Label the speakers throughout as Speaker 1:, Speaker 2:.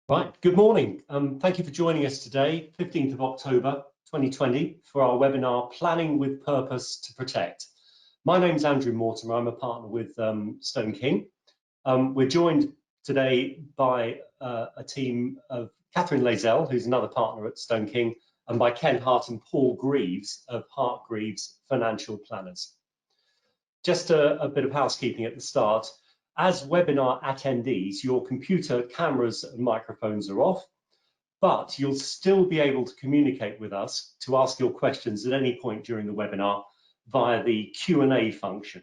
Speaker 1: Right, good morning. Thank you for joining us today, 15th of October 2020, for our webinar, Planning with Purpose to Protect. My name's Andrew Mortimer. I'm a partner with Stone King. We're joined today by a team of Kathryn Layzell, who's another partner at Stone King, and by Ken Hart and Paul Greaves of Hart Greaves Financial Planners. Just a bit of housekeeping at the start. As webinar attendees, your computer, cameras and microphones are off, but you'll still be able to communicate with us to ask your questions at any point during the webinar via the Q&A function.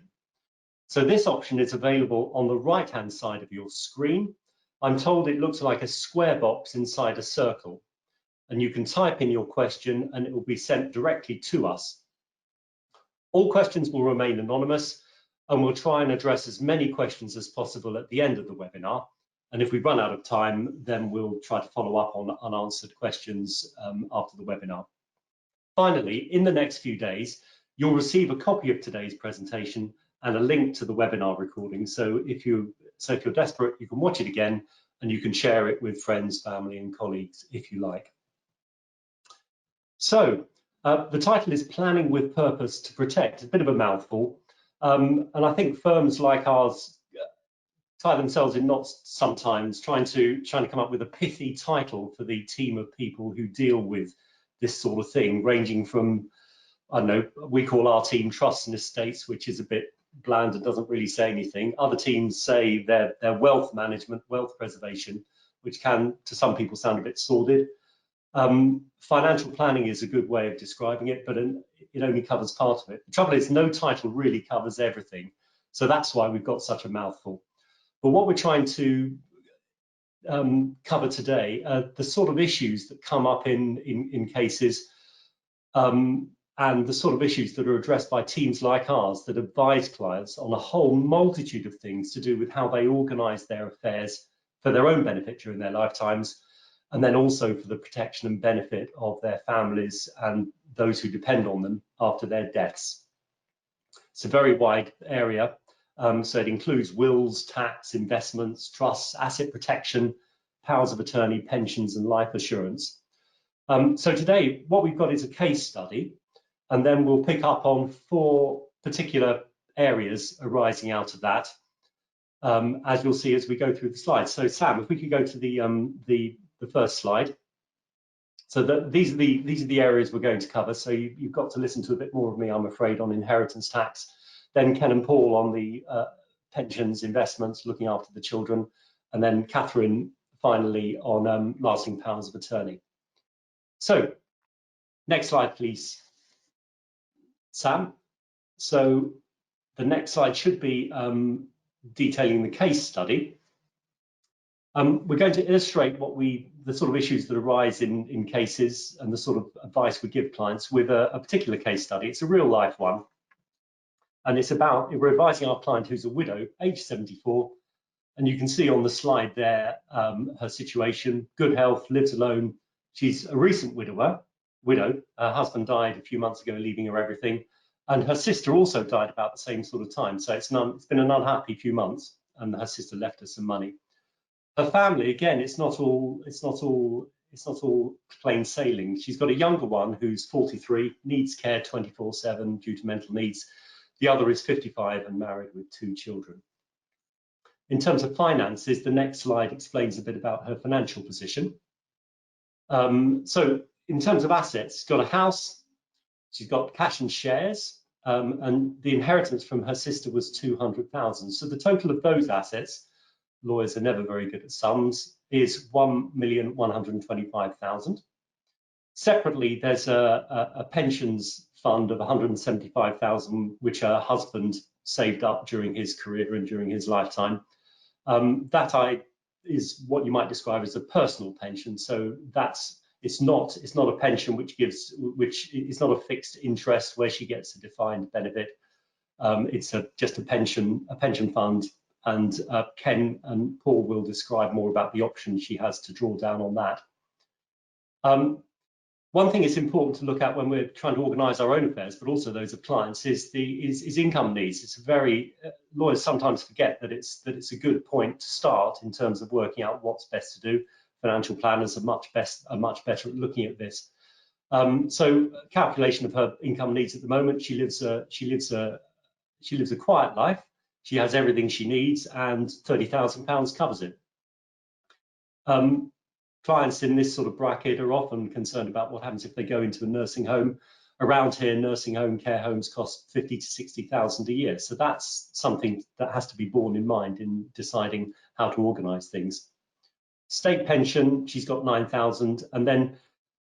Speaker 1: So this option is available on the right-hand side of your screen. I'm told it looks like a square box inside a circle, and you can type in your question and it will be sent directly to us. All questions will remain anonymous, and we'll try and address as many questions as possible at the end of the webinar. And if we run out of time, then we'll try to follow up on unanswered questions after the webinar. Finally, in the next few days, you'll receive a copy of today's presentation and a link to the webinar recording. So if you're desperate, you can watch it again and you can share it with friends, family and colleagues if you like. So the title is Planning with Purpose to Protect. It's a bit of a mouthful. And I think firms like ours tie themselves in knots sometimes trying to come up with a pithy title for the team of people who deal with this sort of thing, ranging from, I don't know, we call our team Trusts and Estates, which is a bit bland and doesn't really say anything. Other teams say they're wealth management, wealth preservation, which can, to some people, sound a bit sordid. Financial planning is a good way of describing it, but it only covers part of it. The trouble is, no title really covers everything. So that's why we've got such a mouthful. But what we're trying to cover today are the sort of issues that come up in cases and the sort of issues that are addressed by teams like ours that advise clients on a whole multitude of things to do with how they organize their affairs for their own benefit during their lifetimes, and then also for the protection and benefit of their families and those who depend on them after their deaths. It's a very wide area, so it includes wills, tax, investments, trusts, asset protection, powers of attorney, pensions and life assurance. So today what we've got is a case study, and then we'll pick up on 4 particular areas arising out of that, as you'll see as we go through the slides. So Sam, if we could go to the first slide. So these are the areas we're going to cover. So you've got to listen to a bit more of me, I'm afraid, on inheritance tax. Then Ken and Paul on the pensions, investments, looking after the children, and then Kathryn finally on lasting powers of attorney. So next slide, please, Sam. So the next slide should be detailing the case study. We're going to illustrate the sort of issues that arise in cases and the sort of advice we give clients with a particular case study. It's a real life one, and it's about, we're advising our client who's a widow, age 74, and you can see on the slide there her situation: good health, lives alone. She's a recent widow. Her husband died a few months ago, leaving her everything, and her sister also died about the same sort of time. So it's been an unhappy few months, and her sister left her some money. Her family, again, it's not all plain sailing. She's got a younger one who's 43, needs care 24/7 due to mental needs. The other is 55 and married with 2 children. In terms of finances, the next slide explains a bit about her financial position. So in terms of assets, she's got a house, she's got cash and shares, and the inheritance from her sister was 200,000. So the total of those assets, lawyers are never very good at sums, is 1,125,000. Separately, there's a pensions fund of 175,000, which her husband saved up during his career and during his lifetime. That is what you might describe as a personal pension. So it's not a pension which is not a fixed interest where she gets a defined benefit. It's just a pension fund. And Ken and Paul will describe more about the options she has to draw down on that. One thing it's important to look at when we're trying to organise our own affairs, but also those of clients, is income needs. It's lawyers sometimes forget that it's a good point to start in terms of working out what's best to do. financial planners are much better at looking at this. So calculation of her income needs at the moment, she lives a quiet life. She has everything she needs, and £30,000 covers it. Clients in this sort of bracket are often concerned about what happens if they go into a nursing home. Around here, nursing home care homes cost 50 to 60,000 a year. So that's something that has to be borne in mind in deciding how to organise things. State pension, she's got 9,000, and then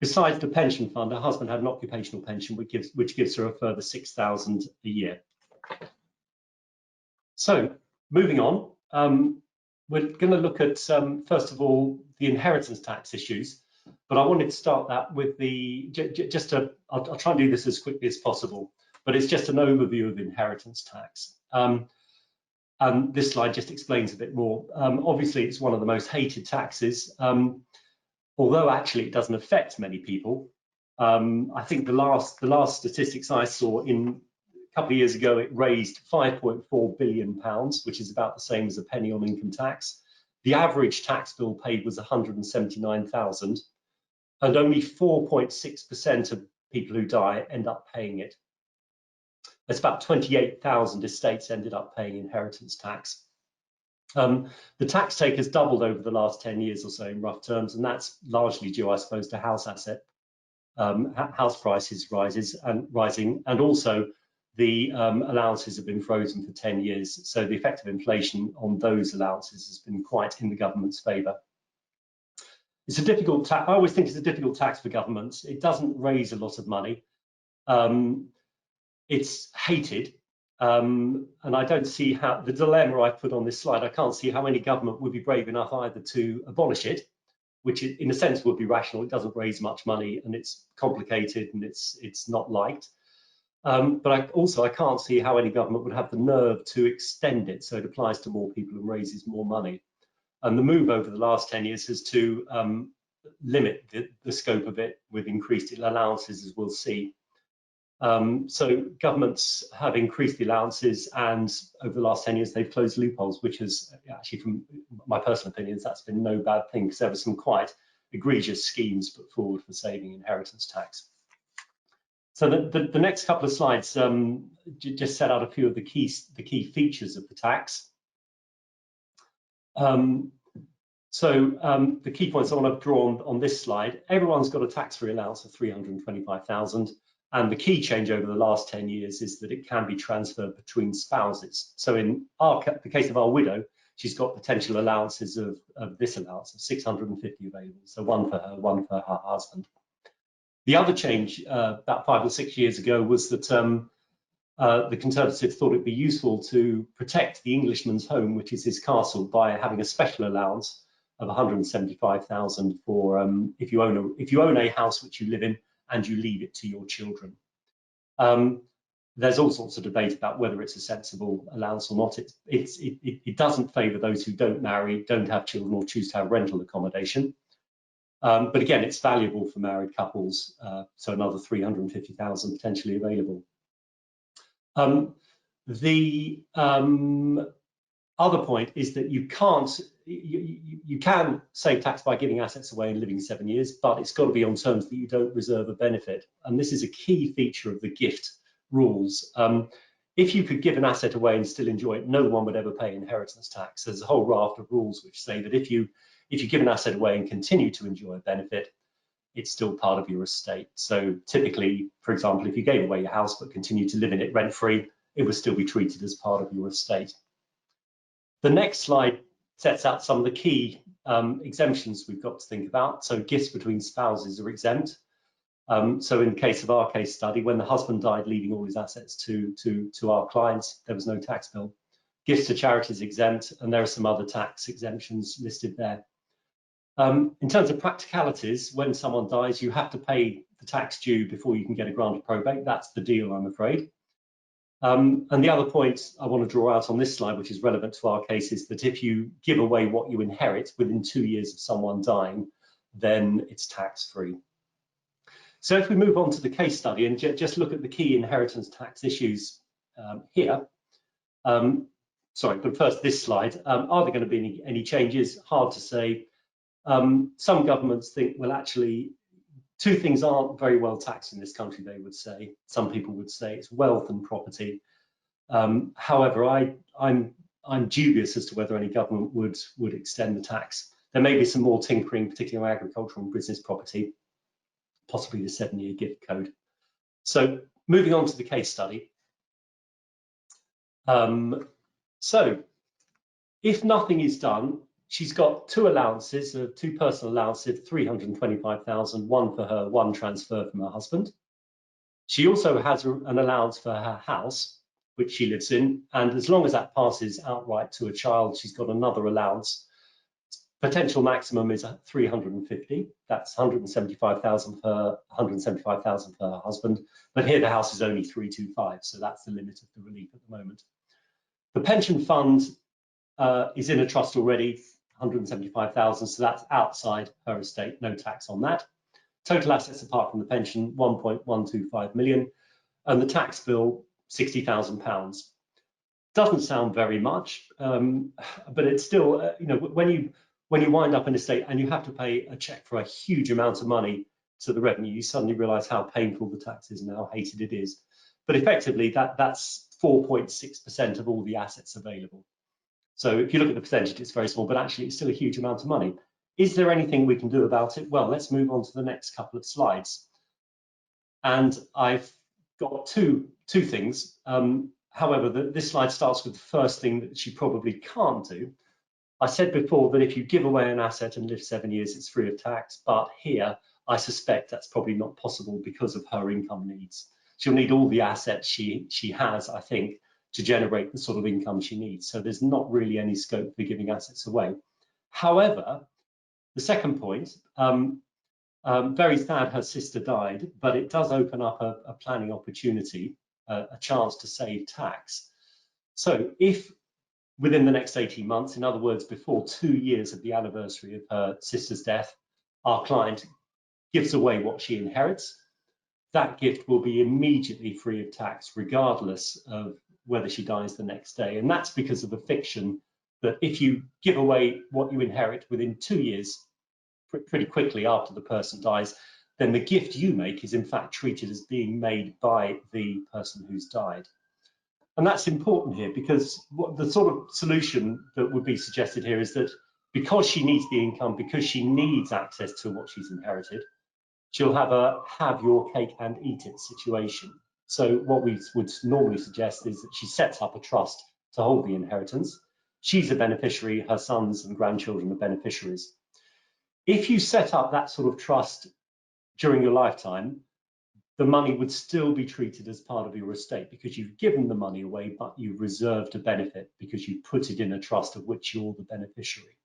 Speaker 1: besides the pension fund, her husband had an occupational pension, which gives her a further 6,000 a year. So moving on, we're going to look at first of all the inheritance tax issues. But I wanted to start that with I'll try and do this as quickly as possible, but it's just an overview of inheritance tax. And this slide just explains a bit more. Obviously, it's one of the most hated taxes, although actually it doesn't affect many people. I think the last statistics I saw a couple of years ago, it raised £5.4 billion, which is about the same as a penny on income tax. The average tax bill paid was 179,000. And only 4.6% of people who die end up paying it. It's about 28,000 estates ended up paying inheritance tax. The tax take has doubled over the last 10 years or so in rough terms, and that's largely due, I suppose, to house prices rising, and also the allowances have been frozen for 10 years. So the effect of inflation on those allowances has been quite in the government's favour. It's a difficult tax. I always think it's a difficult tax for governments. It doesn't raise a lot of money. It's hated, and I don't see how the dilemma I put on this slide. I can't see how any government would be brave enough either to abolish it, which in a sense would be rational. It doesn't raise much money, and it's complicated, and it's not liked. But I can't see how any government would have the nerve to extend it so it applies to more people and raises more money. And the move over the last 10 years is to limit the scope of it with increased allowances, as we'll see. So governments have increased the allowances, and over the last 10 years, they've closed loopholes, which has actually, from my personal opinions, that's been no bad thing, because there were some quite egregious schemes put forward for saving inheritance tax. So the next couple of slides just set out a few of the key features of the tax. The key points I want to draw on this slide: everyone's got a tax-free allowance of 325,000, and the key change over the last 10 years is that it can be transferred between spouses. So in the case of our widow, she's got potential allowances of this allowance of 650 available, so one for her, one for her husband. The other change about 5 or 6 years ago was that the Conservatives thought it'd be useful to protect the Englishman's home, which is his castle, by having a special allowance of 175,000 for if you own a house which you live in and you leave it to your children. There's all sorts of debate about whether it's a sensible allowance or not. It doesn't favour those who don't marry, don't have children, or choose to have rental accommodation. But again, it's valuable for married couples, so another 350,000 potentially available. The other point is that you can save tax by giving assets away and living 7 years, but it's got to be on terms that you don't reserve a benefit. And this is a key feature of the gift rules. If you could give an asset away and still enjoy it, no one would ever pay inheritance tax. There's a whole raft of rules which say that if you give an asset away and continue to enjoy a benefit, it's still part of your estate. So typically, for example, if you gave away your house but continued to live in it rent-free, it would still be treated as part of your estate. The next slide sets out some of the key exemptions we've got to think about. So gifts between spouses are exempt. So in the case of our case study, when the husband died, leaving all his assets to our clients, there was no tax bill. Gifts to charities exempt, and there are some other tax exemptions listed there. In terms of practicalities, when someone dies, you have to pay the tax due before you can get a grant of probate. That's the deal, I'm afraid. And the other point I want to draw out on this slide, which is relevant to our case, is that if you give away what you inherit within 2 years of someone dying, then it's tax-free. So if we move on to the case study and just look at the key inheritance tax issues here. Sorry, but first this slide. Are there going to be any changes? Hard to say. Some governments think, well, actually, two things aren't very well taxed in this country, they would say. Some people would say it's wealth and property. However, I'm dubious as to whether any government would extend the tax. There may be some more tinkering, particularly on agricultural and business property, possibly the 7-year gift code. So moving on to the case study. So if nothing is done, she's got two allowances, two personal allowances, 325,000, one for her, one transfer from her husband. She also has an allowance for her house, which she lives in, and as long as that passes outright to a child, she's got another allowance. Potential maximum is 350. That's 175,000 for 175,000 for her husband. But here the house is only 325, so that's the limit of the relief at the moment. The pension fund is in a trust already, 175,000, so that's outside her estate, no tax on that. Total assets apart from the pension, 1.125 million, and the tax bill, £60,000. Doesn't sound very much, but it's still, you know, when you wind up an estate and you have to pay a check for a huge amount of money to the revenue, you suddenly realise how painful the tax is and how hated it is. But effectively, that's 4.6% of all the assets available. So if you look at the percentage, it's very small, but actually it's still a huge amount of money. Is there anything we can do about it? Well, let's move on to the next couple of slides. And I've got two things. However, this slide starts with the first thing that she probably can't do. I said before that if you give away an asset and live 7 years, it's free of tax. But here, I suspect that's probably not possible because of her income needs. She'll need all the assets she has, I think, to generate the sort of income she needs. So there's not really any scope for giving assets away. However, the second point, very sad her sister died, but it does open up a planning opportunity, a chance to save tax. So if within the next 18 months, in other words, before 2 years of the anniversary of her sister's death, our client gives away what she inherits, that gift will be immediately free of tax, regardless of whether she dies the next day. And that's because of the fiction that if you give away what you inherit within 2 years, pretty quickly after the person dies, then the gift you make is in fact treated as being made by the person who's died. And that's important here because what the sort of solution that would be suggested here is that because she needs the income, because she needs access to what she's inherited, she'll have a have your cake and eat it situation. So what we would normally suggest is that she sets up a trust to hold the inheritance. She's a beneficiary, her sons and grandchildren are beneficiaries. If you set up that sort of trust during your lifetime, the money would still be treated as part of your estate because you've given the money away, but you've reserved a benefit because you put it in a trust of which you're the beneficiary.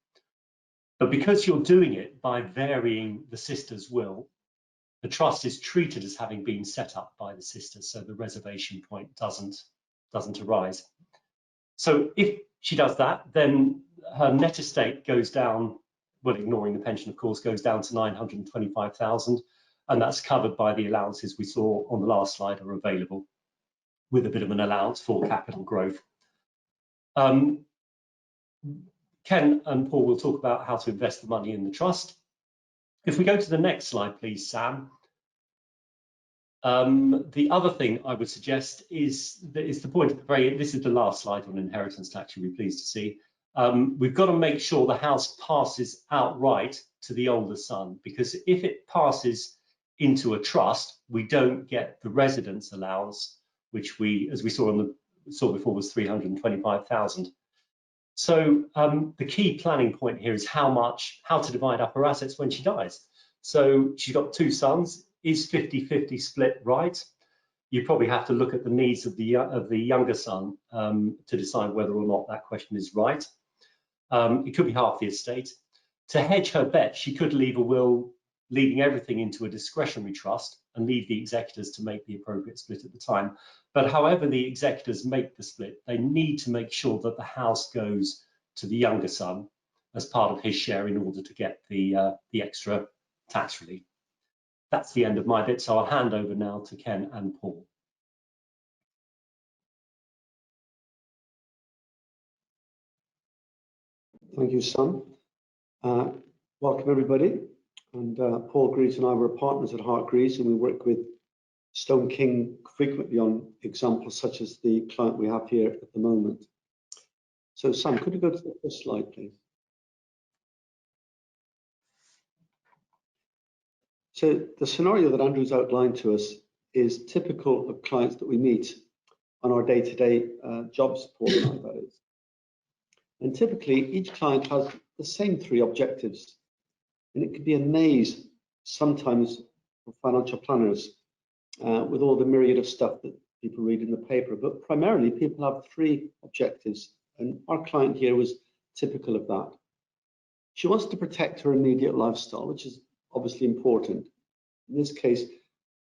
Speaker 1: But because you're doing it by varying the sister's will, the trust is treated as having been set up by the sister, so the reservation point doesn't arise. So if she does that, then her net estate goes down, well, ignoring the pension, of course, goes down to 925,000, and that's covered by the allowances we saw on the last slide are available, with a bit of an allowance for capital growth. Ken and Paul will talk about how to invest the money in the trust. If we go to the next slide, please, Sam. The other thing I would suggest is the point at the very, this is the last slide on inheritance tax, you'll be pleased to see. We've got to make sure the house passes outright to the older son, because if it passes into a trust, we don't get the residence allowance, which we, as we saw before, was 325,000. So the key planning point here is how to divide up her assets when she dies. So she's got two sons. Is 50-50 split right? You probably have to look at the needs of the younger son to decide whether or not that question is right. It could be half the estate. To hedge her bet, she could leave a will leaving everything into a discretionary trust and leave the executors to make the appropriate split at the time. But however the executors make the split, they need to make sure that the house goes to the younger son as part of his share in order to get the extra tax relief. That's the end of my bit, so I'll hand over now to Ken and Paul.
Speaker 2: Thank you, Sam. Welcome everybody, and Paul Grease and I were partners at Hart Grease, and we work with Stone King frequently on examples such as the client we have here at the moment. So Sam, could you go to the first slide, please? So the scenario that Andrew's outlined to us is typical of clients that we meet on our day-to-day job support night, that is. And typically each client has the same three objectives. And it can be a maze sometimes for financial planners with all the myriad of stuff that people read in the paper. But primarily, people have three objectives. And our client here was typical of that. She wants to protect her immediate lifestyle, which is obviously important. In this case,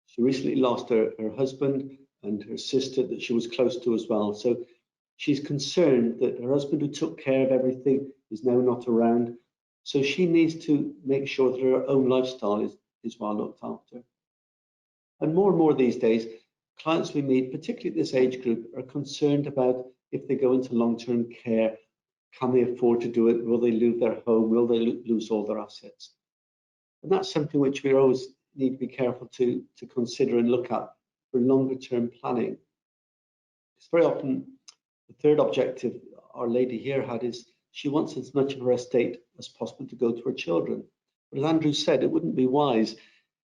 Speaker 2: she recently lost her husband and her sister that she was close to as well. So she's concerned that her husband, who took care of everything, is now not around. So she needs to make sure that her own lifestyle is well looked after. And more these days, clients we meet, particularly at this age group, are concerned about if they go into long-term care, can they afford to do it? Will they lose their home? Will they lose all their assets? And that's something which we always need to be careful to consider and look at for longer-term planning. Because very often, the third objective our lady here had is she wants as much of her estate as possible to go to her children. But as Andrew said, it wouldn't be wise,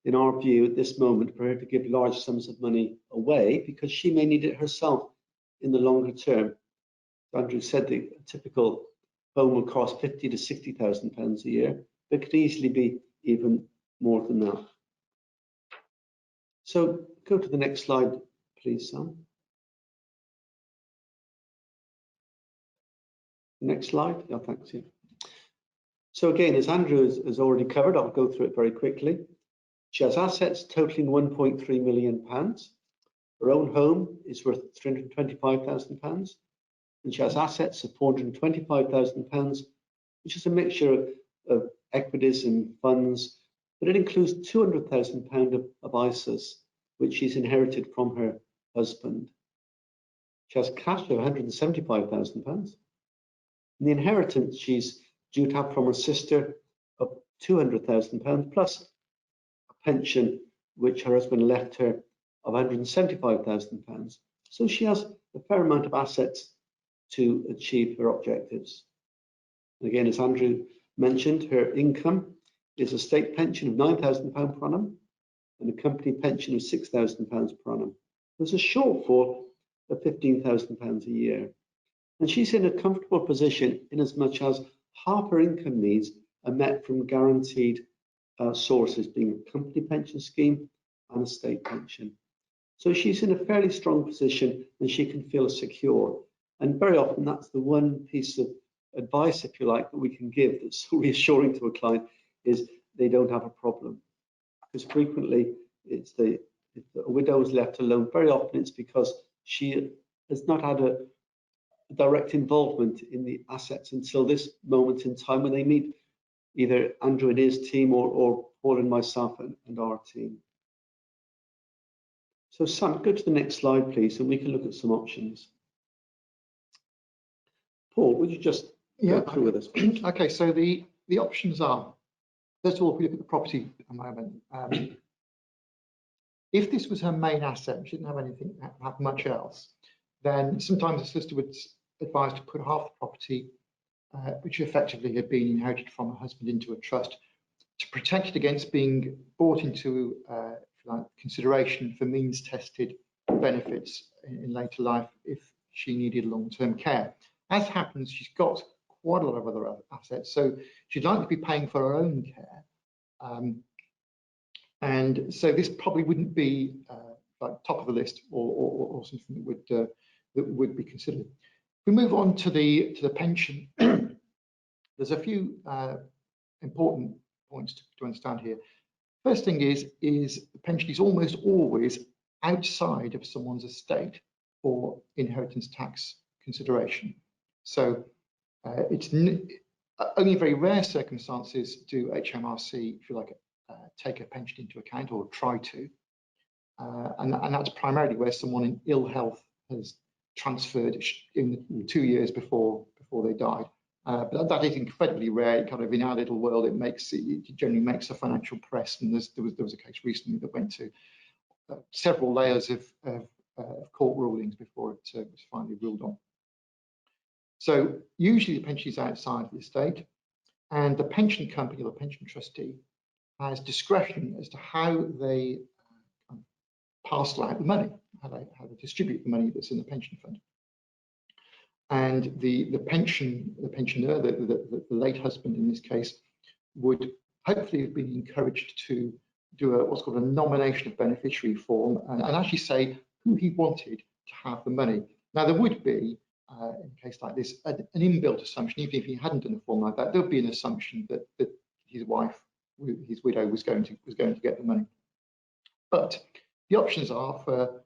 Speaker 2: in our view, at this moment, for her to give large sums of money away because she may need it herself in the longer term. Andrew said the typical home will cost £50,000 to £60,000 a year. It could easily be even more than that. So go to the next slide, please, Sam. Next slide. Yeah, thanks. Yeah. So again, as Andrew has already covered, I'll go through it very quickly. She has assets totaling £1.3 million. Her own home is worth £325,000, and she has assets of £425,000, which is a mixture of equities and funds, but it includes £200,000 of ISAs, which she's inherited from her husband. She has cash of £175,000. And the inheritance she's due to have from her sister of £200,000 plus a pension which her husband left her of £175,000. So she has a fair amount of assets to achieve her objectives. And again, as Andrew mentioned, her income is a state pension of £9,000 per annum and a company pension of £6,000 per annum. There's a shortfall of £15,000 a year. And she's in a comfortable position in as much as half her income needs are met from guaranteed sources, being a company pension scheme and a state pension. So she's in a fairly strong position and she can feel secure. And very often that's the one piece of advice, if you like, that we can give that's so reassuring to a client is they don't have a problem. Because frequently it's if a widow is left alone, very often it's because she has not had a direct involvement in the assets until this moment in time when they meet either Andrew and his team or Paul and myself and our team. So Sam, go to the next slide, please, and we can look at some options. Paul, would you just go through with us?
Speaker 3: Okay, so the options are, first of all, if we look at the property at the moment, if this was her main asset, she didn't have anything, have much else, then sometimes a solicitor would advise to put half the property, which effectively had been inherited from her husband, into a trust to protect it against being brought into consideration for means-tested benefits in later life if she needed long-term care. As happens, she's got quite a lot of other assets, so she'd like to be paying for her own care. And so this probably wouldn't be like top of the list or something that would be considered. If we move on to the pension, there's a few important points to understand here. First thing is the pension is almost always outside of someone's estate for inheritance tax consideration. So it's only very rare circumstances do HMRC, if you like, take a pension into account or try to, and that's primarily where someone in ill health has transferred in the 2 years before they died. But that is incredibly rare. It kind of, in our little world, it generally makes a financial press. And there was a case recently that went to several layers of court rulings before it was finally ruled on. So usually the pension is outside of the estate, and the pension company or the pension trustee has discretion as to how they parcel out the money, how they distribute the money that's in the pension fund. And the pensioner, the late husband in this case, would hopefully have been encouraged to do what's called a nomination of beneficiary form and actually say who he wanted to have the money. Now, there would be, in a case like this, an inbuilt assumption, even if he hadn't done a form like that, there would be an assumption that his wife, his widow, was going to get the money. But the options are for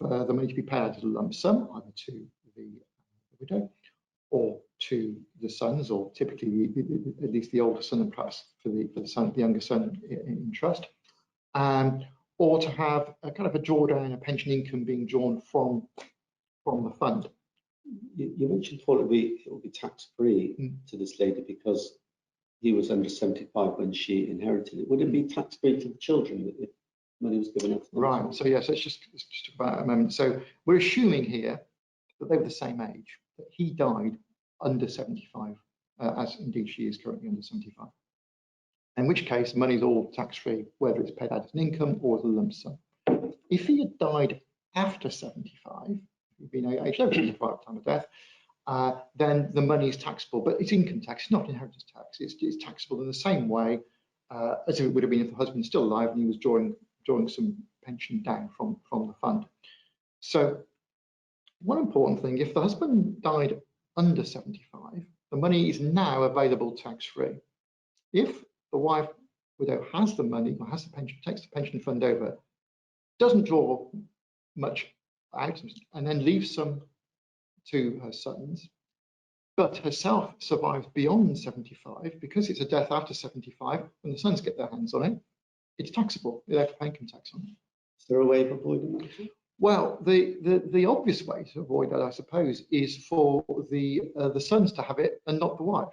Speaker 3: the money to be paid out as a lump sum, either to the widow or to the sons, or typically at least the older son, and perhaps for the younger son in trust, or to have a kind of a drawdown, a pension income being drawn from the fund.
Speaker 2: You mentioned before it will be tax free to this lady because he was under 75 when she inherited it. Would it be tax free to the children if money was given up?
Speaker 3: Right. So yes, let's just talk about it a moment. So we're assuming here that they were the same age, that he died under 75, as indeed she is currently under 75. In which case, money is all tax-free, whether it's paid out as an income or as a lump sum. If he had died after 75, he'd been aged over 75 at the time of death, then the money is taxable, but it's income tax, it's not inheritance tax. It's taxable in the same way as if it would have been if the husband's still alive and he was drawing some pension down from the fund. So one important thing, if the husband died under 75, the money is now available tax-free. If the widow has the money, or has the pension, takes the pension fund over, doesn't draw much out, and then leaves some to her sons, but herself survives beyond 75, because it's a death after 75, when the sons get their hands on it, it's taxable. They have to pay income tax on it.
Speaker 2: Is there a way of avoiding that?
Speaker 3: Well, the obvious way to avoid that, I suppose, is for the sons to have it and not the wife.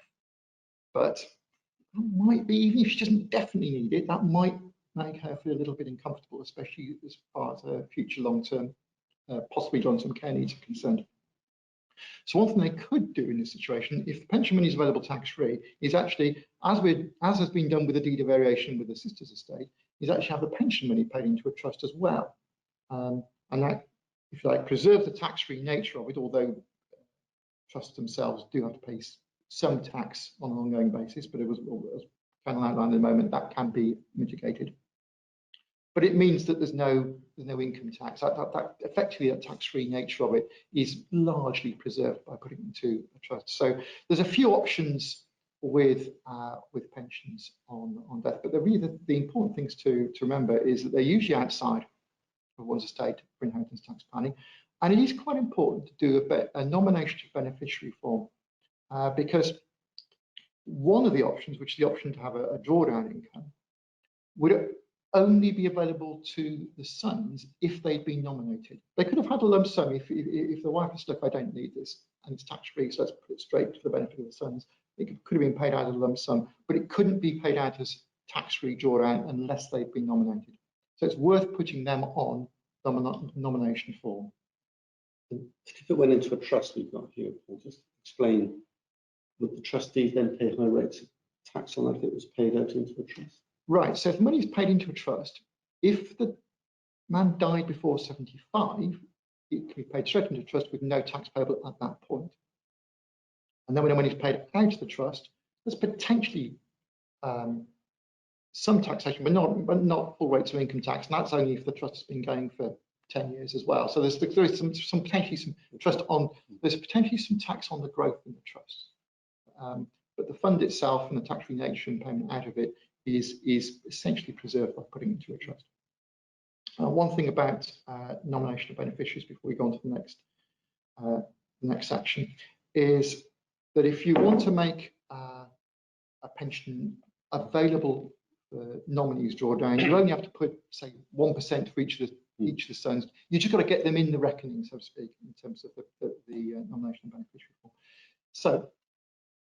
Speaker 3: But that might be, even if she doesn't definitely need it, that might make her feel a little bit uncomfortable, especially as far as her future long-term, possibly long-term care needs are concerned. So one thing they could do in this situation, if the pension money is available tax-free, is actually, as has been done with the deed of variation with the sister's estate, is actually have the pension money paid into a trust as well. And that, if you like, preserve the tax-free nature of it, although trusts themselves do have to pay some tax on an ongoing basis, but it was, as kind of outlined in a moment, that can be mitigated. But it means that there's no income tax. That effectively, that tax-free nature of it is largely preserved by putting it into a trust. So there's a few options with pensions on death, but the important things to remember is that they're usually outside of one's estate for inheritance tax planning, and it is quite important to do a nomination of beneficiary form, because one of the options, which is the option to have a drawdown income, would only be available to the sons if they'd been nominated. They could have had a lump sum if the wife was stuck, I don't need this, and it's tax-free, so let's put it straight to the benefit of the sons. It could have been paid out as a lump sum, but it couldn't be paid out as tax-free drawdown unless they'd been nominated. So it's worth putting them on nomination form.
Speaker 2: If it went into a trust, we've got here, we'll just explain, would the trustees then pay high rates of tax on that if it was paid out into a trust?
Speaker 3: Right, so if money is paid into a trust, if the man died before 75, it can be paid straight into a trust with no tax payable at that point. And then when the money is paid out of the trust, there's potentially some taxation, but not full rates of income tax, and that's only if the trust has been going for 10 years as well. So there's potentially some there's potentially some tax on the growth in the trust, but the fund itself and the tax-free nature and payment out of it is essentially preserved by putting it into a trust. One thing about nomination of beneficiaries before we go on to the next section is that if you want to make a pension available for nominees drawdown, you only have to put, say, 1% for each of the sons. You just got to get them in the reckoning, so to speak, in terms of the nomination of beneficiary form. So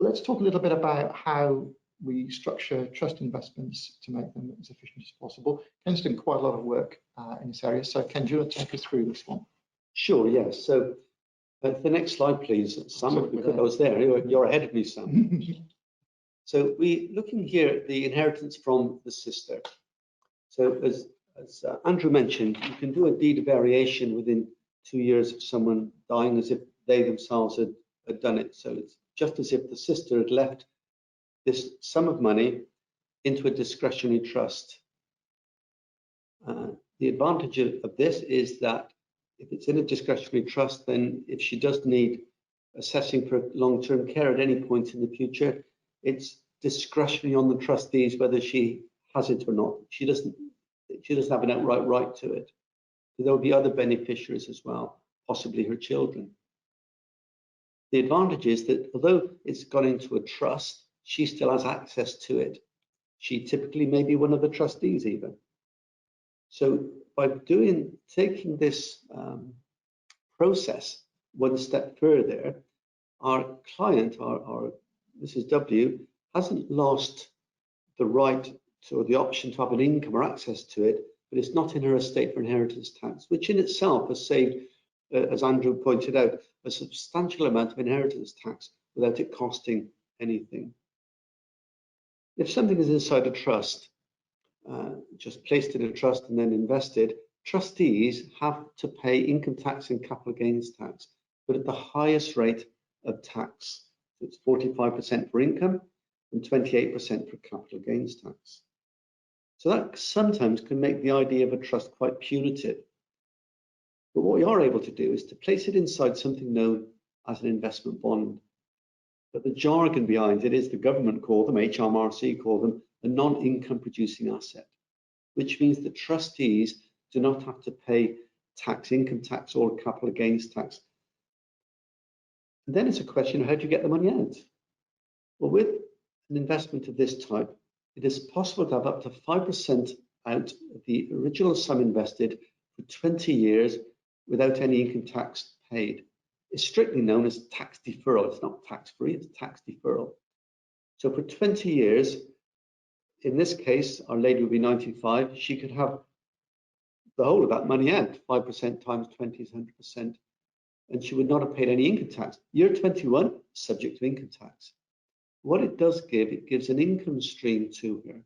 Speaker 3: Let's talk a little bit about how we structure trust investments to make them as efficient as possible. Ken's done quite a lot of work in this area. So Ken, do you want to take us through this one?
Speaker 2: Sure, yes. So the next slide, please. Sam, I was there. You're ahead of me, Sam. So looking here at the inheritance from the sister. So as Andrew mentioned, you can do a deed of variation within 2 years of someone dying as if they themselves had done it. So it's just as if the sister had left this sum of money into a discretionary trust. The advantage of this is that if it's in a discretionary trust, then if she does need assessing for long-term care at any point in the future, it's discretionary on the trustees whether she has it or not. She doesn't have an outright right to it. There will be other beneficiaries as well, possibly her children. The advantage is that although it's gone into a trust, she still has access to it. She typically may be one of the trustees even. So by taking this process one step further, our client, our Mrs. W, hasn't lost the right or the option to have an income or access to it, but it's not in her estate for inheritance tax, which in itself has saved, as Andrew pointed out, a substantial amount of inheritance tax without it costing anything. If something is inside a trust, just placed in a trust and then invested, trustees have to pay income tax and capital gains tax, but at the highest rate of tax. So it's 45% for income and 28% for capital gains tax. So that sometimes can make the idea of a trust quite punitive. But what we are able to do is to place it inside something known as an investment bond. But the jargon behind it is the government call them, HMRC call them, a non-income producing asset, which means that trustees do not have to pay tax, income tax or capital gains tax. And then it's a question of how do you get the money out? Well, with an investment of this type, it is possible to have up to 5% out of the original sum invested for 20 years without any income tax paid. It's strictly known as tax deferral. It's not tax-free, it's tax deferral. So for 20 years, in this case, our lady would be 95, she could have the whole of that money out, 5% times 20 is 100%, and she would not have paid any income tax. Year 21, subject to income tax. What it does give, it gives an income stream to her.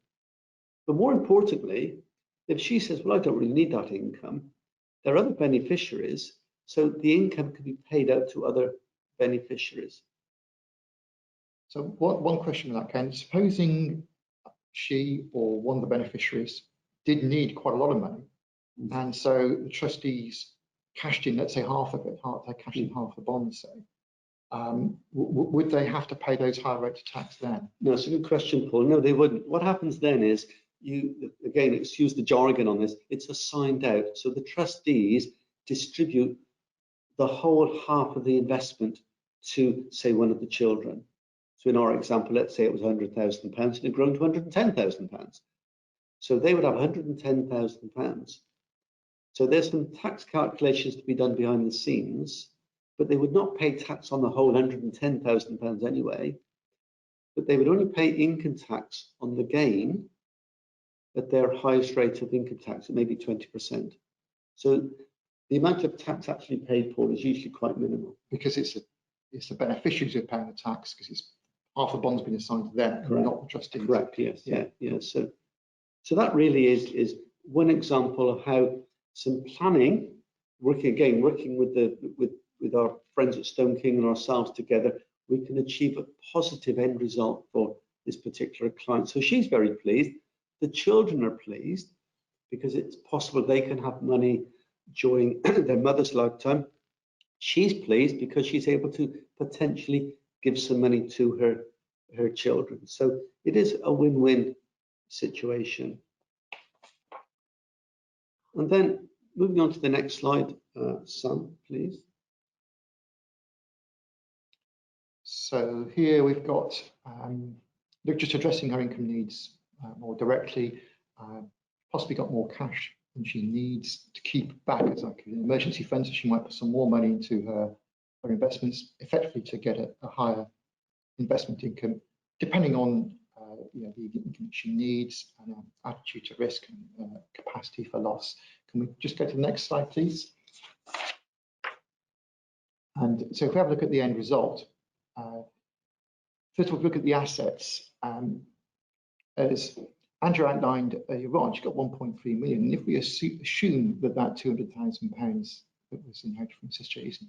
Speaker 2: But more importantly, if she says, well, I don't really need that income, there are other beneficiaries, so the income can be paid out to other beneficiaries.
Speaker 3: So one question with that, Ken, supposing she or one of the beneficiaries did need quite a lot of money, and so the trustees cashed in, let's say, half of it, they cashed in half the bond, say, would they have to pay those higher rates of tax then?
Speaker 2: No, it's a good question, Paul. No, they wouldn't. What happens then is, again, excuse the jargon on this, it's assigned out. So the trustees distribute the whole half of the investment to, say, one of the children. So in our example, let's say it was £100,000 and it had grown to £110,000. So they would have £110,000. So there's some tax calculations to be done behind the scenes, but they would not pay tax on the whole £110,000 anyway, but they would only pay income tax on the gain at their highest rate of income tax, maybe 20%. So the amount of tax actually paid, Paul, is usually quite minimal.
Speaker 3: Because it's the beneficiaries who are paying the tax, because it's half the bond's been assigned to them, and not the trustees.
Speaker 2: Correct, yes, yeah. So that really is one example of how some planning, working with our friends at Stone King and ourselves together, we can achieve a positive end result for this particular client. So she's very pleased. The children are pleased because it's possible they can have money during their mother's lifetime. She's pleased because she's able to potentially give some money to her children. So it is a win-win situation. And then moving on to the next slide, Sam, please.
Speaker 3: So here we've got just addressing her income needs more directly, possibly got more cash than she needs to keep back as like an emergency fund, so she might put some more money into her investments, effectively to get a higher investment income, depending on the income she needs and attitude to risk and capacity for loss. Can we just go to the next slide, please? And so if we have a look at the end result, first of all, look at the assets. As Andrew outlined earlier on, she got 1.3 million. And if we assume that that £200,000 that was inherited from sister is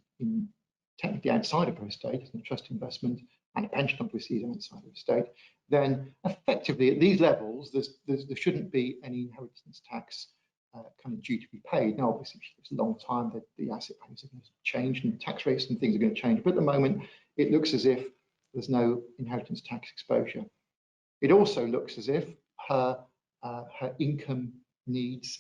Speaker 3: technically outside of her estate, as a trust investment, and a pension obviously is outside of the estate, then effectively at these levels, there shouldn't be any inheritance tax kind of due to be paid. Now, obviously, it's a long time that the asset values are going to change and tax rates and things are going to change. But at the moment, it looks as if there's no inheritance tax exposure. It also looks as if her income needs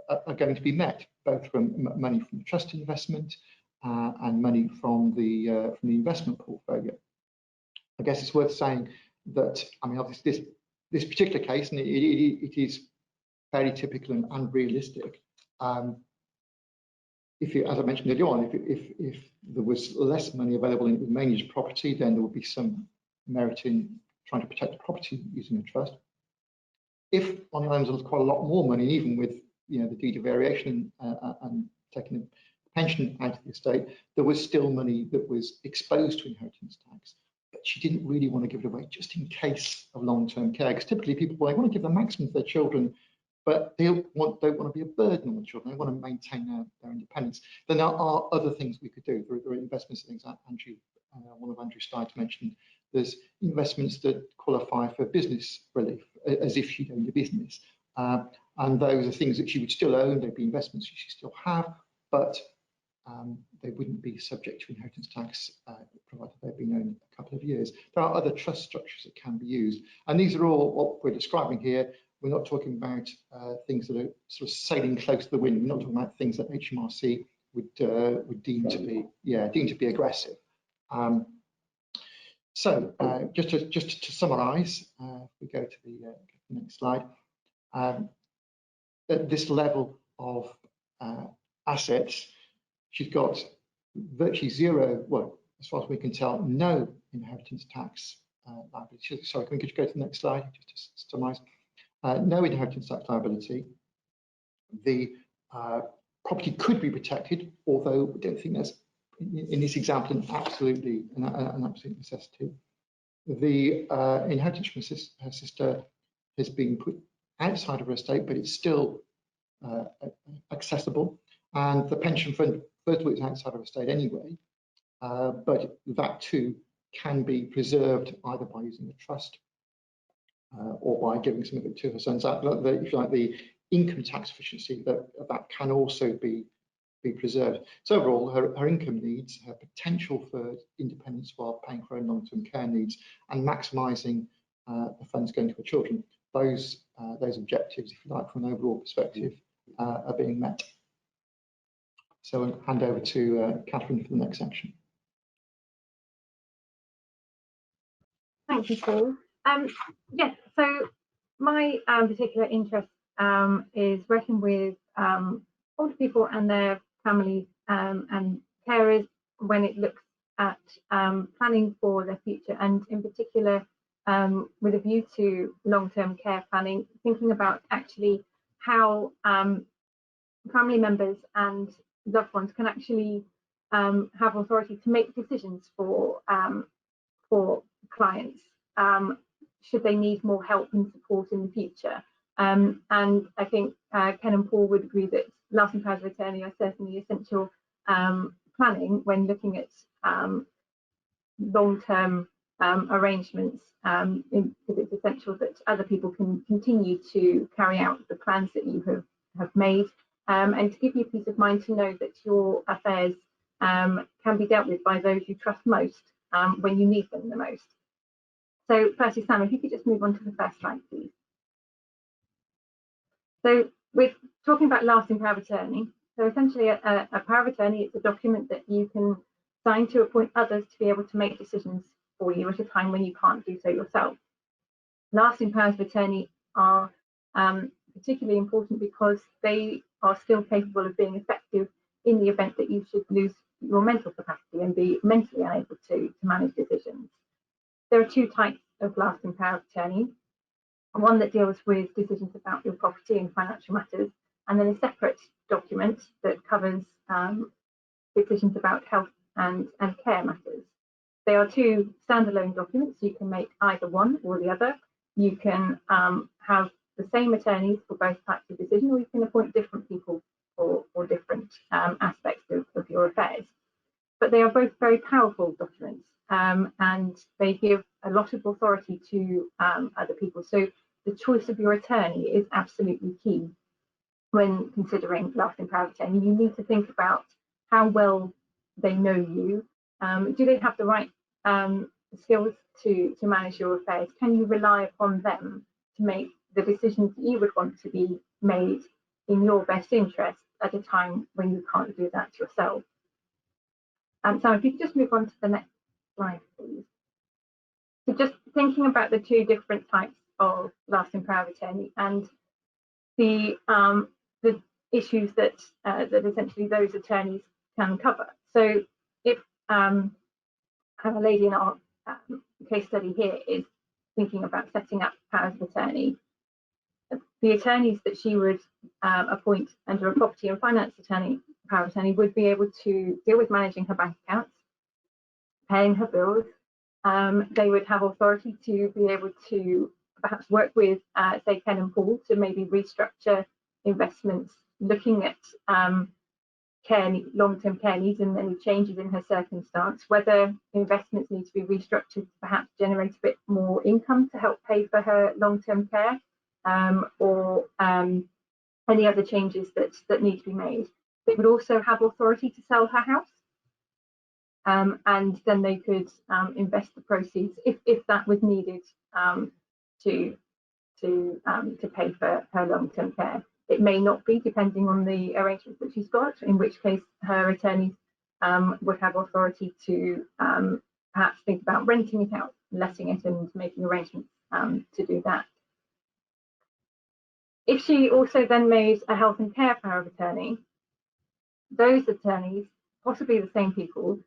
Speaker 3: are going to be met, both from money from the trust investment and money from the investment portfolio. I guess it's worth saying that, I mean, obviously this particular case, and it is fairly typical and unrealistic. If you, as I mentioned earlier on, if there was less money available and it was mainly property, then there would be some merit in trying to protect the property using a trust. If on the other hand there was quite a lot more money, even with the deed of variation and taking the pension out of the estate, there was still money that was exposed to inheritance tax. But she didn't really want to give it away just in case of long-term care, because typically people want to give the maximum to their children, but they don't want to be a burden on the children. They want to maintain their independence. Then there are other things we could do. There are investments, things that Andrew, one of Andrew's slides mentioned. There's investments that qualify for business relief, as if she'd owned a business. And those are things that she would still own. They'd be investments she still have, but they wouldn't be subject to inheritance tax, provided they've been owned a couple of years. There are other trust structures that can be used. And these are all what we're describing here. We're not talking about things that are sort of sailing close to the wind. We're not talking about things that HMRC would deem to be aggressive. So just to summarise, if we go to the next slide, at this level of assets, she's got virtually zero, well, as far as we can tell, no inheritance tax liability. Sorry, can we just go to the next slide, just to summarise? No inheritance tax liability. The property could be protected, although we don't think that's, in this example, an absolute necessity. The inheritance from her sister has been put outside of her estate, but it's still accessible. And the pension fund, first of all, is outside of her estate anyway, but that too can be preserved either by using a trust or by giving some of it to her sons. If you like, the income tax efficiency that can also be preserved. So overall, her income needs, her potential for independence while paying for her long-term care needs, and maximising the funds going to her children, those objectives, if you like, from an overall perspective, are being met. So I'll hand over to Kathryn for the next section.
Speaker 4: Thank you, Paul. Yes, so my particular interest is working with older people and their families and carers when it looks at planning for their future, and in particular with a view to long-term care planning, thinking about actually how family members and loved ones can actually have authority to make decisions for clients should they need more help and support in the future. And I think Ken and Paul would agree that lasting powers of attorney are certainly essential planning when looking at long-term arrangements, because it's essential that other people can continue to carry out the plans that you have made, and to give you peace of mind to know that your affairs can be dealt with by those you trust most when you need them the most. So firstly, Sam, if you could just move on to the first slide, please. So we're talking about lasting power of attorney. So essentially a power of attorney is a document that you can sign to appoint others to be able to make decisions for you at a time when you can't do so yourself. Lasting powers of attorney are particularly important because they are still capable of being effective in the event that you should lose your mental capacity and be mentally unable to manage decisions. there are two types of lasting power of attorney. One that deals with decisions about your property and financial matters, and then a separate document that covers decisions about health and care matters. They are two standalone documents. You can make either one or the other. You can have the same attorneys for both types of decision, or you can appoint different people for different aspects of your affairs. But they are both very powerful documents, and they give a lot of authority to other people. So the choice of your attorney is absolutely key when considering lasting power of attorney. You need to think about how well they know you. Do they have the right skills to manage your affairs? Can you rely upon them to make the decisions that you would want to be made in your best interest at a time when you can't do that yourself? So if you could just move on to the next slide, please. So just thinking about the two different types of lasting power of attorney and the issues that that essentially those attorneys can cover. So if a lady in our case study here is thinking about setting up powers of attorney, the attorneys that she would appoint under a property and finance attorney power of attorney would be able to deal with managing her bank accounts, paying her bills. They would have authority to be able to perhaps work with, say, Ken and Paul to maybe restructure investments, looking at long-term care needs and any changes in her circumstance, whether investments need to be restructured to perhaps generate a bit more income to help pay for her long-term care, or any other changes that need to be made. They would also have authority to sell her house, and then they could invest the proceeds if that was needed to pay for her long-term care. It may not be, depending on the arrangements that she's got, in which case her attorneys would have authority to perhaps think about renting it out, letting it, and making arrangements to do that. If she also then made a health and care power of attorney, those attorneys, possibly the same people,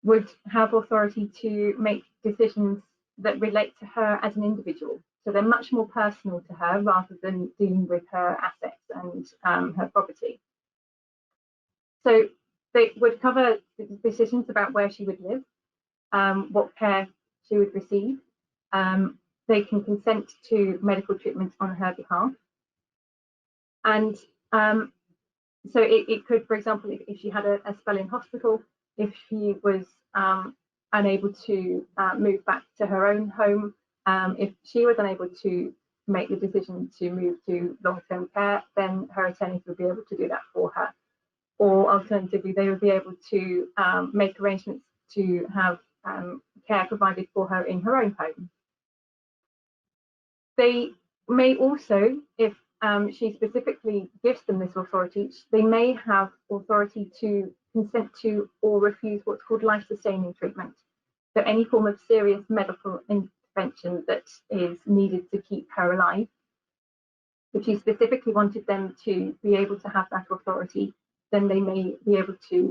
Speaker 4: would have authority to make decisions that relate to her as an individual. So they're much more personal to her rather than dealing with her assets and her property. So they would cover decisions about where she would live, what care she would receive. They can consent to medical treatment on her behalf. And so it could, for example, if she had a spell in hospital, if she was unable to move back to her own home, if she was unable to make the decision to move to long-term care, then her attorneys would be able to do that for her. Or alternatively, they would be able to make arrangements to have care provided for her in her own home. They may also, if she specifically gives them this authority, they may have authority to consent to or refuse what's called life-sustaining treatment. So any form of serious medical intervention that is needed to keep her alive. If she specifically wanted them to be able to have that authority, then they may be able to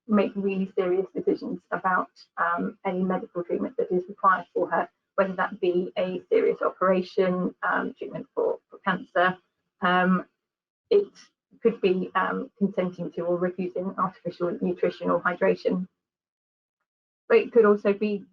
Speaker 4: make really serious decisions about any medical treatment that is required for her, whether that be a serious operation, treatment for cancer. It could be consenting to or refusing artificial nutrition or hydration. But it could also be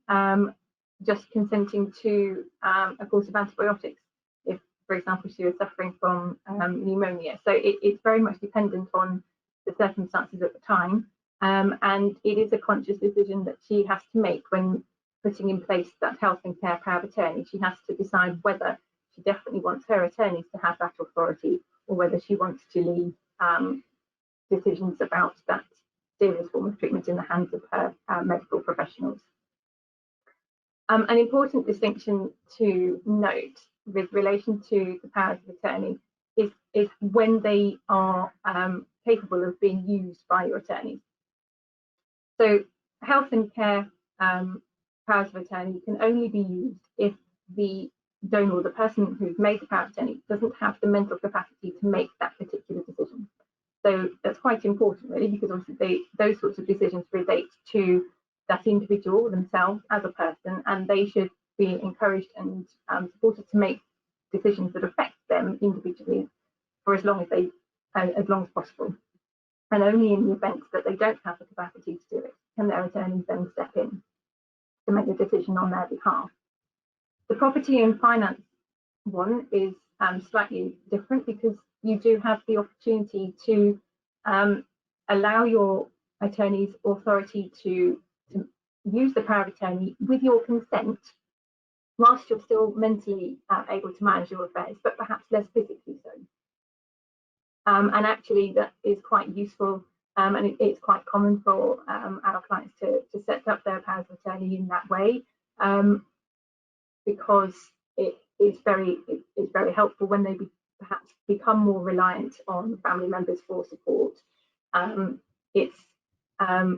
Speaker 4: just consenting to a course of antibiotics if, for example, she was suffering from pneumonia. So it's very much dependent on the circumstances at the time, and it is a conscious decision that she has to make when putting in place that health and care power of attorney. She has to decide whether she definitely wants her attorneys to have that authority, or whether she wants to leave decisions about that serious form of treatment in the hands of her medical professionals. An important distinction to note with relation to the powers of attorney is when they are capable of being used by your attorneys. So health and care powers of attorney can only be used if the donor, the person who's made the power of attorney, doesn't have the mental capacity to make that particular decision. So that's quite important, really, because obviously those sorts of decisions relate to that individual themselves as a person, and they should be encouraged and supported to make decisions that affect them individually for as long as possible. And only in the event that they don't have the capacity to do it can their attorneys then step in to make a decision on their behalf. The property and finance one is slightly different because you do have the opportunity to allow your attorney's authority to use the power of attorney with your consent, whilst you're still mentally able to manage your affairs, but perhaps less physically so. And actually that is quite useful, and it's quite common for our clients to set up their powers of attorney in that way, because it's very helpful when they perhaps become more reliant on family members for support. It's a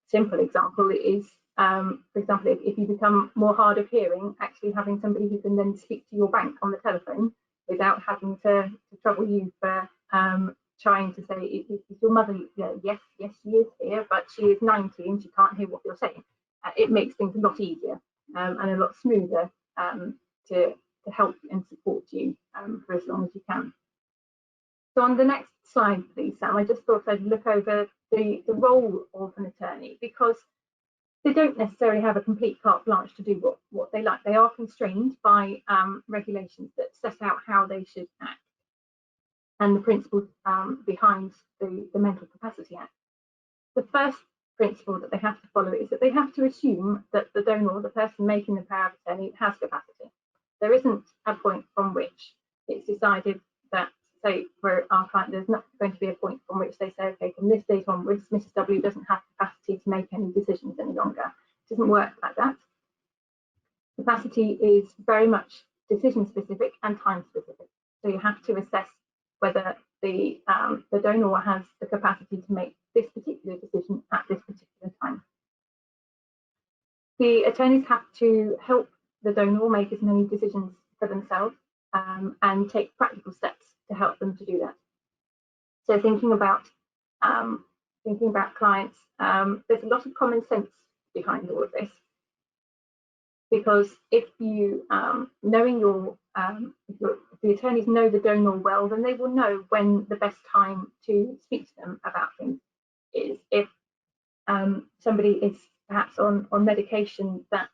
Speaker 4: simple example is, for example, if you become more hard of hearing, actually having somebody who can then speak to your bank on the telephone without having to trouble you for trying to say, is your mother, yes, she is here, but she is 90 and she can't hear what you're saying. It makes things a lot easier and a lot smoother to help and support you for as long as you can. So on the next slide, please, Sam, I just thought I'd look over the role of an attorney, because they don't necessarily have a complete carte blanche to do what they like. They are constrained by regulations that set out how they should act and the principles behind the Mental Capacity Act. The first principle that they have to follow is that they have to assume that the donor, the person making the power of attorney, has capacity. There isn't a point from which it's decided that, say, for our client, there's not going to be a point from which they say, okay, from this date onwards, Mrs. W doesn't have capacity to make any decisions any longer. It doesn't work like that. Capacity is very much decision specific and time specific. So you have to assess whether the donor has the capacity to make this particular decision at this particular time. The attorneys have to help the donor make as many decisions for themselves and take practical steps to help them to do that. So thinking about clients, there's a lot of common sense behind all of this, because if you if the attorneys know the donor well, then they will know when the best time to speak to them about things is. If somebody is perhaps on medication that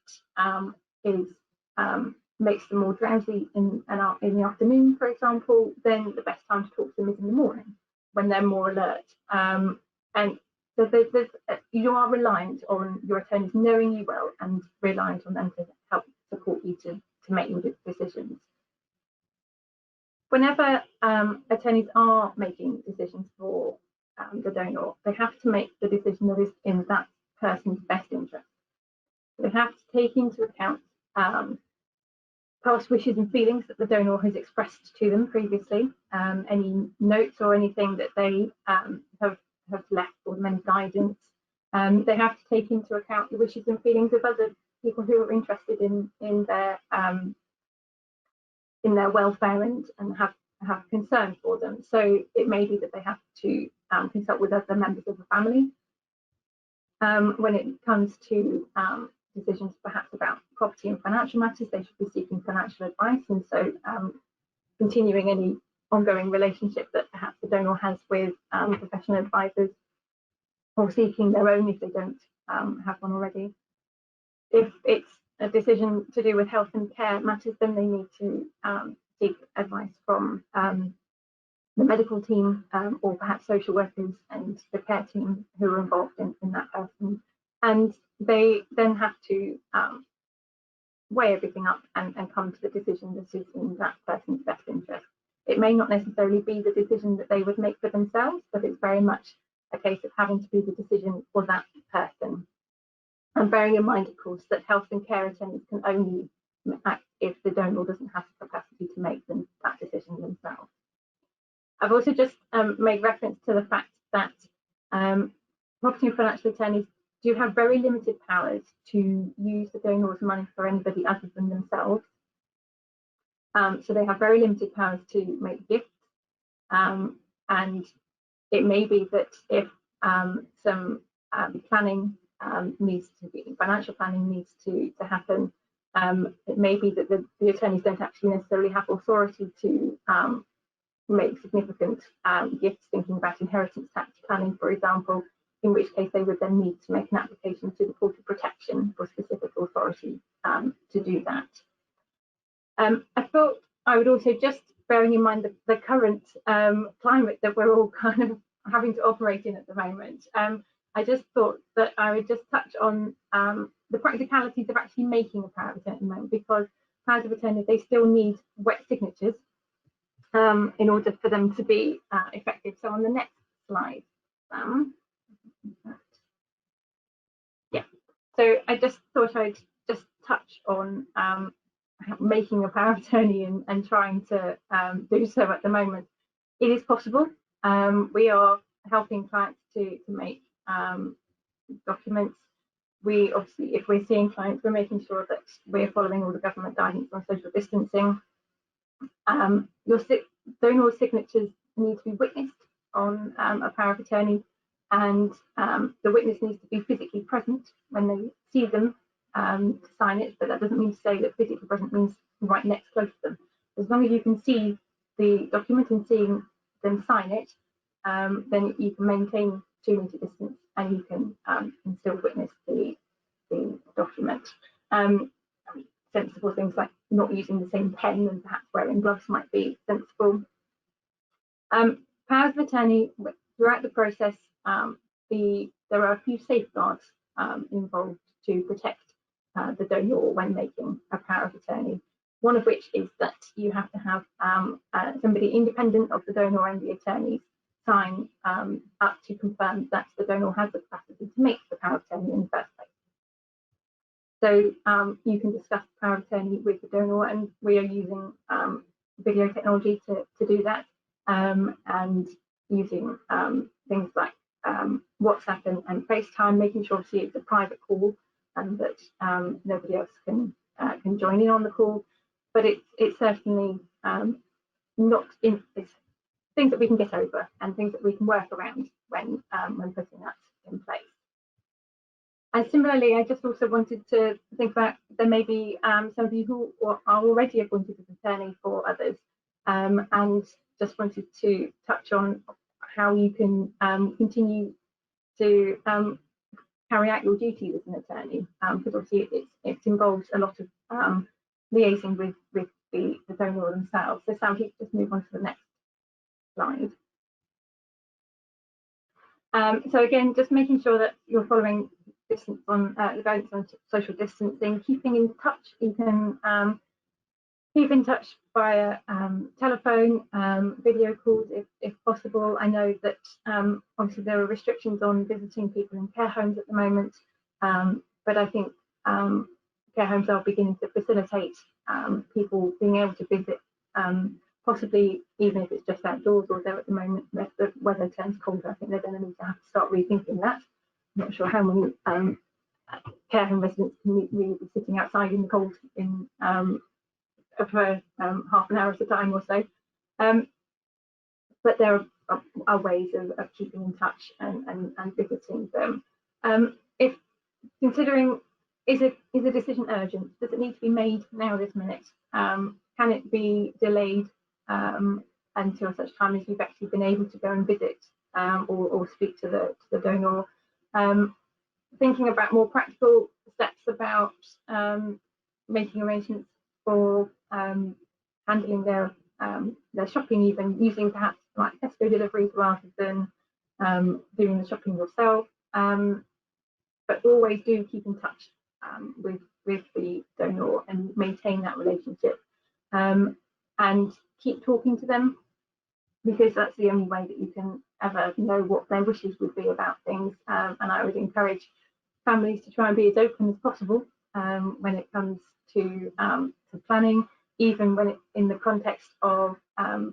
Speaker 4: makes them more drowsy in the afternoon, for example, then the best time to talk to them is in the morning when they're more alert. And so you are reliant on your attorneys knowing you well and reliant on them to help support you to make your decisions. Whenever attorneys are making decisions for the donor, they have to make the decision that is in that person's best interest. They have to take into account past wishes and feelings that the donor has expressed to them previously, any notes or anything that they have left or any guidance. They have to take into account the wishes and feelings of other people who are interested in their welfare and have concern for them. So it may be that they have to consult with other members of the family. When it comes to decisions perhaps about property and financial matters, they should be seeking financial advice, and so continuing any ongoing relationship that perhaps the donor has with professional advisors, or seeking their own if they don't have one already. If it's a decision to do with health and care matters, then they need to seek advice from the medical team or perhaps social workers and the care team who are involved in that person. And they then have to weigh everything up and come to the decision that is in that person's best interest. It may not necessarily be the decision that they would make for themselves, but it's very much a case of having to be the decision for that person. And bearing in mind, of course, that health and care attorneys can only act if the donor doesn't have the capacity to make that decision themselves. I've also just made reference to the fact that property and financial attorneys do have very limited powers to use the donor's money for anybody other than themselves. So they have very limited powers to make gifts, and it may be that if some planning needs to be, financial planning needs to happen, It may be that the attorneys don't actually necessarily have authority to make significant gifts, thinking about inheritance tax planning, for example, in which case they would then need to make an application to the Court of Protection for specific authority to do that. I thought I would also, just bearing in mind the current climate that we're all kind of having to operate in at the moment, I just thought that I would just touch on the practicalities of actually making a power of attorney at the moment, because powers of attorney, they still need wet signatures in order for them to be effective. So on the next slide, yeah. So I just thought I'd just touch on making a power of attorney and trying to do so at the moment. It is possible. We are helping clients to make documents. We obviously, if we're seeing clients, we're making sure that we're following all the government guidance on social distancing. Your donor signatures need to be witnessed on a power of attorney, and the witness needs to be physically present when they see them to sign it, but that doesn't mean to say that physically present means right next close to them. As long as you can see the document and seeing them sign it, then you can maintain 2 meter distance and you can still witness the document. Sensible things like not using the same pen and perhaps wearing gloves might be sensible. Powers of attorney, throughout the process, there are a few safeguards involved to protect the donor when making a power of attorney. One of which is that you have to have somebody independent of the donor and the attorneys sign up to confirm that the donor has the capacity to make the power of attorney in the first place. So you can discuss power of attorney with the donor, and we are using video technology to do that, and using things like WhatsApp and FaceTime, making sure obviously it's a private call and that nobody else can join in on the call. But it's certainly not in, it's things that we can get over and things that we can work around when putting that in place. And similarly, I just also wanted to think about, there may be some of you who are already appointed as attorney for others, and just wanted to touch on how you can continue to carry out your duties as an attorney, because obviously it involves a lot of liaising with the donor themselves. So Sam, if you could just move on to the next slide. So again, just making sure that you're following distance on the guidance on social distancing, keeping in touch. You can keep in touch via telephone, video calls if possible. I know that obviously there are restrictions on visiting people in care homes at the moment, but I think care homes are beginning to facilitate people being able to visit, possibly even if it's just outdoors, although at the moment if the weather turns colder, I think they're going to need to have to start rethinking that. I'm not sure how many care home residents can really be sitting outside in the cold in for half an hour at a time or so. But there are ways of keeping in touch and visiting them. If considering, is a decision urgent? Does it need to be made now this minute? Can it be delayed until such time as you've actually been able to go and visit or speak to the donor? Thinking about more practical steps about making arrangements for handling their shopping, even using perhaps like Tesco deliveries rather than doing the shopping yourself. But always do keep in touch with the donor and maintain that relationship, and keep talking to them, because that's the only way that you can ever know what their wishes would be about things. And I would encourage families to try and be as open as possible when it comes to planning, even when it's in the context of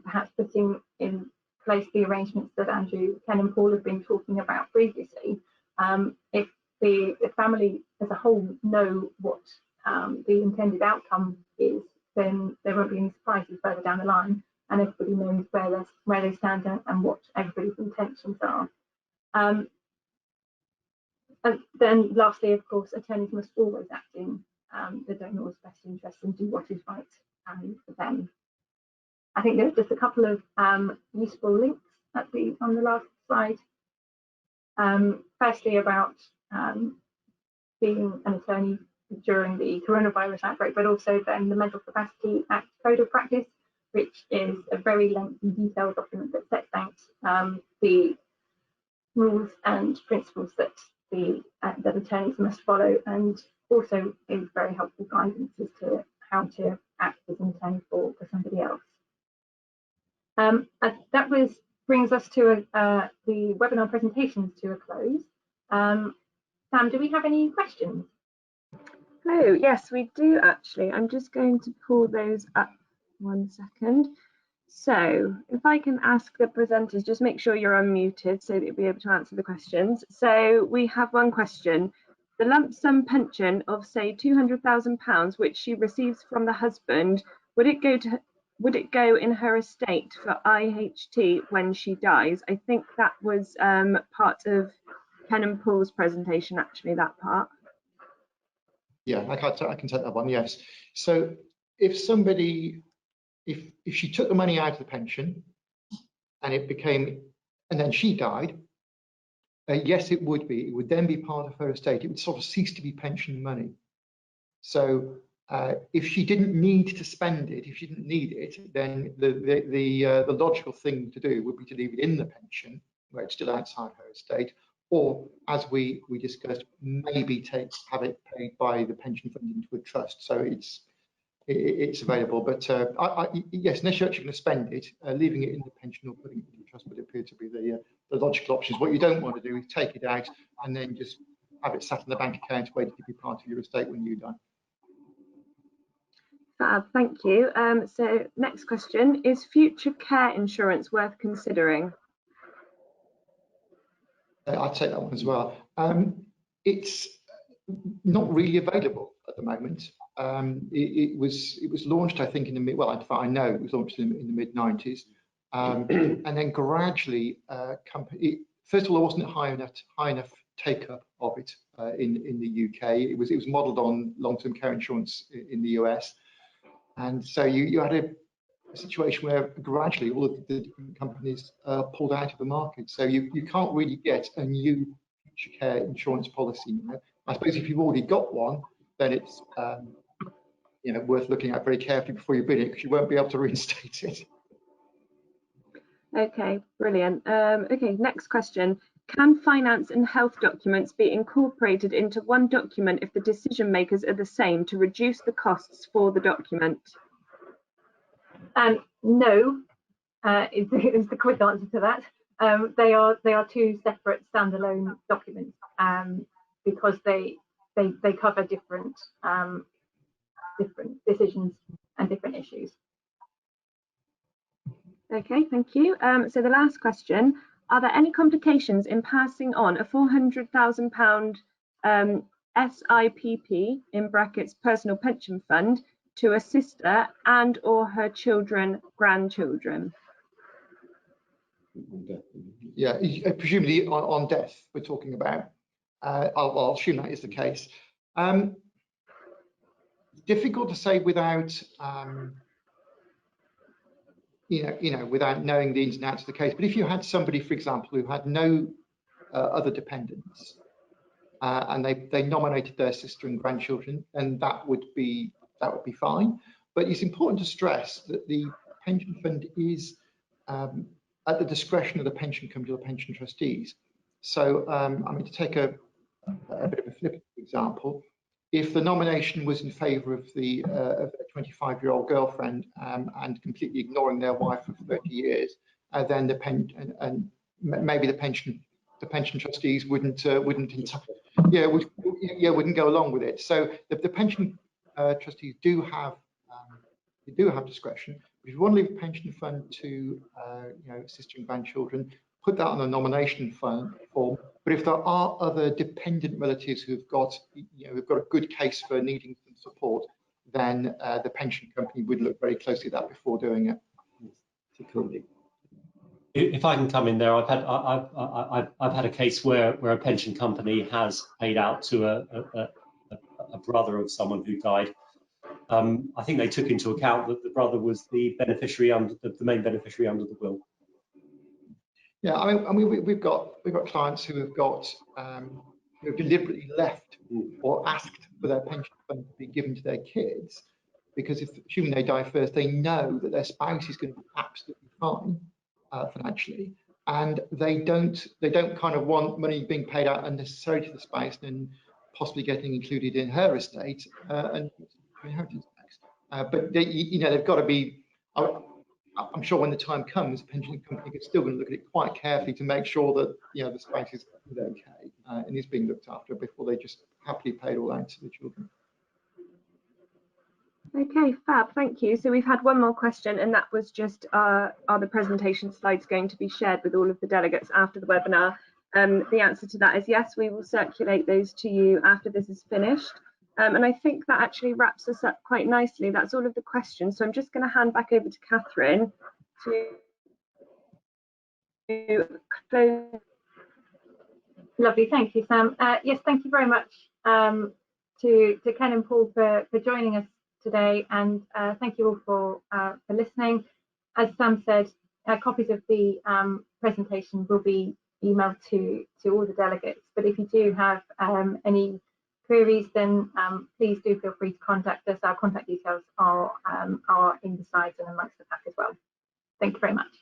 Speaker 4: perhaps putting in place the arrangements that Andrew, Ken and Paul have been talking about previously. If the family as a whole know what the intended outcome is, then there won't be any surprises further down the line, and everybody knows where they stand and what everybody's intentions are. And then lastly, of course, attorneys must always act in the donor's best interest and do what is right for them. I think there's just a couple of useful links on the last slide. Firstly, about being an attorney during the coronavirus outbreak, but also then the Mental Capacity Act Code of Practice, which is a very lengthy, detailed document that sets out the rules and principles that that attorneys must follow, and also is very helpful guidance as to how to act as an attorney for somebody else. That brings us to the webinar presentations to a close. Sam, do we have any questions?
Speaker 5: Hello, yes, we do actually. I'm just going to pull those up 1 second. So if I can ask the presenters, just make sure you're unmuted so that you'll be able to answer the questions. So we have one question. The lump sum pension of, say, £200,000, which she receives from the husband, would it go in her estate for IHT when she dies? I think that was part of Ken and Paul's presentation, actually, that part.
Speaker 3: Yeah, I can take that one, yes. So if somebody, if she took the money out of the pension and then she died, yes, it would then be part of her estate. It would sort of cease to be pension money. So if she didn't need to spend it, if she didn't need it, then the logical thing to do would be to leave it in the pension, where it's still outside her estate, or as we discussed, maybe have it paid by the pension fund into a trust. So it's available. But yes, unless you're actually going to spend it, leaving it in the pension or putting it into a trust would appear to be the logical options. What you don't want to do is take it out and then just have it sat in the bank account waiting to be part of your estate when you die.
Speaker 5: Fab, thank you. So next question, is future care insurance worth considering?
Speaker 3: I'd take that one as well. It's not really available at the moment. It was launched, I think, I know it was launched in the mid-90s, and then gradually, first of all, there wasn't high enough take-up of it in the UK. It was modelled on long-term care insurance in the US, and so you had a situation where gradually all of the different companies pulled out of the market. So you can't really get a new future care insurance policy now. I suppose if you've already got one, then it's worth looking at very carefully before you bid it, because you won't be able to reinstate it.
Speaker 5: Okay, brilliant. Okay, next question. Can finance and health documents be incorporated into one document if the decision makers are the same to reduce the costs for the document?
Speaker 4: No, is the quick answer to that. They are two separate standalone documents because they cover different decisions and different issues.
Speaker 5: Okay, thank you. So the last question, are there any complications in passing on a £400,000 SIPP, in brackets, personal pension fund, to a sister and or her grandchildren?
Speaker 3: Yeah, presumably on death we're talking about. I'll assume that is the case. Difficult to say without without knowing the ins and outs of the case. But if you had somebody, for example, who had no other dependents and they nominated their sister and grandchildren, then that would be fine. But it's important to stress that the pension fund is at the discretion of the pension company or pension trustees. So, to take a bit of a flippant example, if the nomination was in favour of the 25-year-old girlfriend and completely ignoring their wife for 30 years, then maybe the pension trustees wouldn't go along with it. So the pension trustees do have discretion. If you want to leave a pension fund to sister and grandchildren, put that on a nomination form. But if there are other dependent relatives who've got a good case for needing some support, then the pension company would look very closely at that before doing it.
Speaker 1: If I can come in there, I've had a case where a pension company has paid out to a brother of someone who died. I think they took into account that the brother was the beneficiary under the main beneficiary under the will.
Speaker 3: Yeah, I mean we've got clients who have got who have deliberately left or asked for their pension fund to be given to their kids, because if assuming they die first, they know that their spouse is going to be absolutely fine financially, and they don't kind of want money being paid out unnecessarily to the spouse and possibly getting included in her estate and inheritance tax. But they, you know, they've got to be. I'm sure when the time comes, the pension company is still going to look at it quite carefully to make sure that, you know, the spouse is okay and is being looked after before they just happily pay it all out to the children.
Speaker 5: Okay, fab, thank you. So we've had one more question, and that was just, are the presentation slides going to be shared with all of the delegates after the webinar? The answer to that is yes, we will circulate those to you after this is finished. And I think that actually wraps us up quite nicely. That's all of the questions. So I'm just going to hand back over to Kathryn to close.
Speaker 4: Lovely, thank you, Sam. Yes, thank you very much to Ken and Paul for joining us today, and thank you all for listening. As Sam said, copies of the presentation will be emailed to all the delegates, but if you do have any queries, then please do feel free to contact us. Our contact details are in the slides and amongst the pack as well. Thank you very much.